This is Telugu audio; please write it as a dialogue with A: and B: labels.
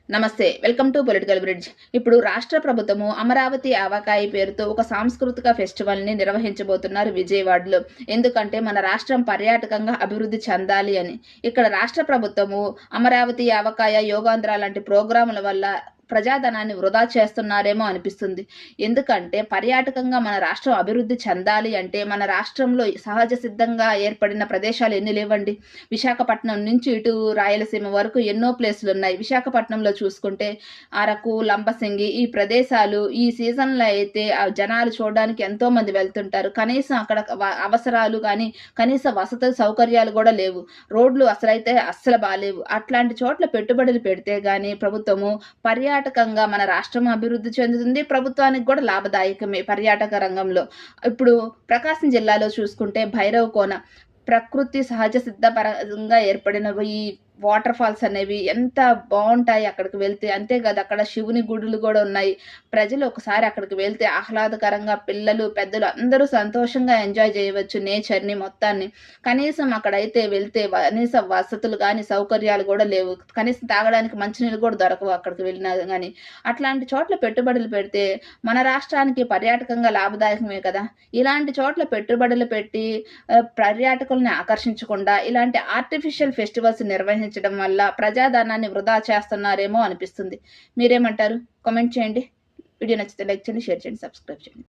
A: నమస్తే. Welcome to political bridge. ఇప్పుడు రాష్ట్ర ప్రభుత్వము అమరావతి ఆవకాయి పేరుతో ఒక సాంస్కృతిక ఫెస్టివల్‌ని నిర్వహించబోతున్నారు విజయవాడలో. ఎందుకంటే మన రాష్ట్రం పర్యాటకంగా అభివృద్ధి చెందాలి అని. ఇక్కడ రాష్ట్ర ప్రభుత్వము అమరావతి ఆవకాయ, యోగాంధ్ర లాంటి ప్రోగ్రాముల వల్ల ప్రజాధనాన్ని వృధా చేస్తున్నారేమో అనిపిస్తుంది. ఎందుకంటే పర్యాటకంగా మన రాష్ట్రం అభివృద్ధి చెందాలి అంటే మన రాష్ట్రంలో సహజ సిద్ధంగా ఏర్పడిన ప్రదేశాలు ఎన్ని లేవండి. విశాఖపట్నం నుంచి ఇటు రాయలసీమ వరకు ఎన్నో ప్లేసులున్నాయి. విశాఖపట్నంలో చూసుకుంటే అరకు, లంబసింగి ఈ ప్రదేశాలు ఈ సీజన్‌లో అయితే జనాలు చూడడానికి ఎంతోమంది వెళ్తుంటారు. కనీసం అక్కడ అవసరాలు గానీ, కనీస వసతి సౌకర్యాలు గూడా లేవు. రోడ్లు అసలైతే అస్సలు బాలేవు. అట్లాంటి చోట్ల పెట్టుబడులు పెడితే గానీ ప్రభుత్వము పర్యాటకంగా మన రాష్ట్రం అభివృద్ధి చెందుతుంది. ప్రభుత్వానికి కూడా లాభదాయకమే పర్యాటక రంగంలో. ఇప్పుడు ప్రకాశం జిల్లాలో చూసుకుంటే భైరవకోన ప్రకృతి సహజ సిద్ధపరంగా ఏర్పడిన ఈ వాటర్ ఫాల్స్ అనేవి ఎంత బావుంటాయి అక్కడికి వెళ్తే. అంతేకాదు అక్కడ శివుని గుడులు గూడా ఉన్నాయి. ప్రజలు ఒకసారి అక్కడికి వెళ్తే ఆహ్లాదకరంగా పిల్లలు, పెద్దలు అందరూ సంతోషంగా ఎంజాయ్ చేయవచ్చు నేచర్‌ని మొత్తాన్ని. కనీసం అక్కడైతే వెళ్తే కనీస వసతులు గానీ, సౌకర్యాలు గూడా లేవు. కనీసం తాగడానికి మంచినీళ్ళు గూడా దొరకవు అక్కడికి వెళ్ళినా గానీ. అట్లాంటి చోట్ల పెట్టుబడులు పెడితే మన రాష్ట్రానికి పర్యాటకంగా లాభదాయకమే కదా! ఇలాంటి చోట్ల పెట్టుబడులు పెట్టి పర్యాటకుల్ని ఆకర్షించకుండా ఇలాంటి ఆర్టిఫిషియల్ ఫెస్టివల్స్ నిర్వహించడం వల్ల ప్రజాధనాన్ని వృధా చేస్తున్నారేమో అనిపిస్తుంది. మీరేమంటారు? కామెంట్ చేయండి. వీడియో నచ్చితే లైక్ చేయండి, షేర్ చేయండి, సబ్స్క్రైబ్ చేయండి.